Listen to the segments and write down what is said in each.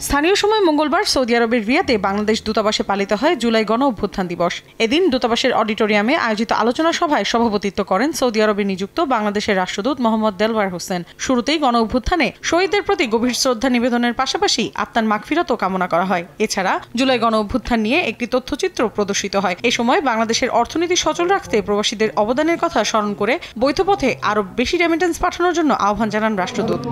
স্থানীয় সময় মঙ্গলবার সৌদি আরবের রিয়াদে বাংলাদেশ দূতাবাসে পালিত হয় জুলাই গণ অভ্যুত্থান দিবস। এদিন দূতাবাসের অডিটোরিয়ামে আয়োজিত আলোচনা সভায় সভাপতিত্ব করেন সৌদি আরবে নিযুক্ত বাংলাদেশের রাষ্ট্রদূত মোহাম্মদ দেলওয়ার হোসেন। শুরুতেই গণ অভ্যুত্থানে শহীদদের প্রতি গভীর শ্রদ্ধা নিবেদনের পাশাপাশি আত্মার মাগফিরাতও কামনা করা হয়। এছাড়া জুলাই গণ অভ্যুত্থান নিয়ে একটি তথ্যচিত্র প্রদর্শিত হয়। এ সময় বাংলাদেশের অর্থনীতি সচল রাখতে প্রবাসীদের অবদানের কথা স্মরণ করে বৈধ পথে আরো বেশি রেমিটেন্স পাঠানোর জন্য আহ্বান জানান রাষ্ট্রদূত।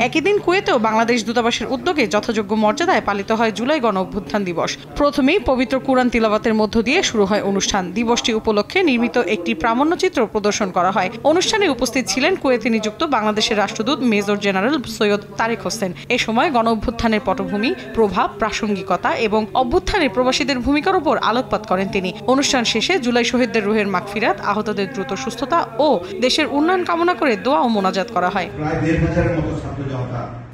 একই দিন কুয়েতেও বাংলাদেশ দূতাবাসের উদ্যোগে যথাযোগ্য মর্যাদায় পালিত হয় জুলাই গণ অভ্যুত্থান দিবস। প্রথমেই পবিত্র কুরআন তিলাওয়াতের মধ্য দিয়ে শুরু হয় অনুষ্ঠান। দিবসটি উপলক্ষে নির্মিত একটি প্রামাণ্যচিত্র প্রদর্শন করা হয়। অনুষ্ঠানে উপস্থিত ছিলেন কুয়েতে নিযুক্ত বাংলাদেশের রাষ্ট্রদূত মেজর জেনারেল সৈয়দ তারেক হোসেন। এ সময় গণ অভ্যুত্থানের পটভূমি, প্রভাব, প্রাসঙ্গিকতা এবং অভ্যুত্থানে প্রবাসীদের ভূমিকার উপর আলোকপাত করেন তিনি। অনুষ্ঠান শেষে জুলাই শহীদদের রুহের মাগফিরাত, আহতদের দ্রুত সুস্থতা ও দেশের উন্নয়ন কামনা করে দোয়া ও মোনাজাত করা হয়।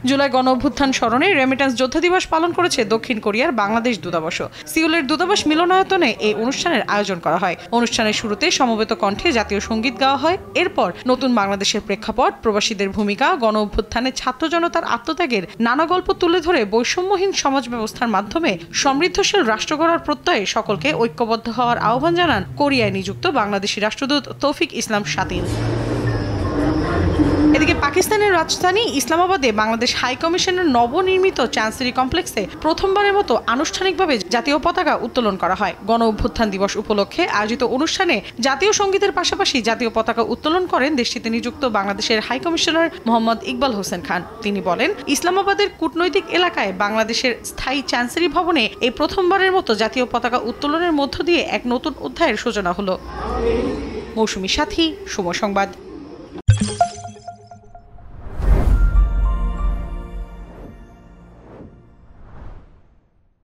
জুলাই গণ অভ্যুত্থান স্মরণে রেমিটেন্স যোদ্ধা দিবস পালন করেছে দক্ষিণ কোরিয়ার বাংলাদেশ দূতাবাসও। সিউলের দূতাবাস মিলনায়তনে এই অনুষ্ঠানের আয়োজন করা হয়। অনুষ্ঠানের শুরুতে সমবেত কণ্ঠে জাতীয় সঙ্গীত গাওয়া হয়। এরপর নতুন বাংলাদেশের প্রেক্ষাপট, প্রবাসীদের ভূমিকা, গণ অভ্যুত্থানে ছাত্র জনতার আত্মত্যাগের নানা গল্প তুলে ধরে বৈষম্যহীন সমাজ ব্যবস্থার মাধ্যমে সমৃদ্ধশীল রাষ্ট্র গড়ার প্রত্যয়ে সকলকে ঐক্যবদ্ধ হওয়ার আহ্বান জানান কোরিয়ায় নিযুক্ত বাংলাদেশি রাষ্ট্রদূত তৌফিক ইসলাম শাতিল। এদিকে পাকিস্তানের রাজধানী ইসলামাবাদে বাংলাদেশ হাই কমিশনের নবনির্মিত চ্যান্সেরি কমপ্লেক্সে প্রথমবারের মতো আনুষ্ঠানিকভাবে জাতীয় পতাকা উত্তোলন করা হয়। গণ অভ্যুত্থান দিবস উপলক্ষে আয়োজিত অনুষ্ঠানে জাতীয় সঙ্গীতের পাশাপাশি জাতীয় পতাকা উত্তোলন করেন দেশটিতে নিযুক্ত বাংলাদেশের হাই কমিশনার মোহাম্মদ ইকবাল হোসেন খান। তিনি বলেন, ইসলামাবাদের কূটনৈতিক এলাকায় বাংলাদেশের স্থায়ী চ্যান্সেরি ভবনে এই প্রথমবারের মতো জাতীয় পতাকা উত্তোলনের মধ্য দিয়ে এক নতুন অধ্যায়ের সূচনা হলো। মৌসুমী সাথী, সময় সংবাদ।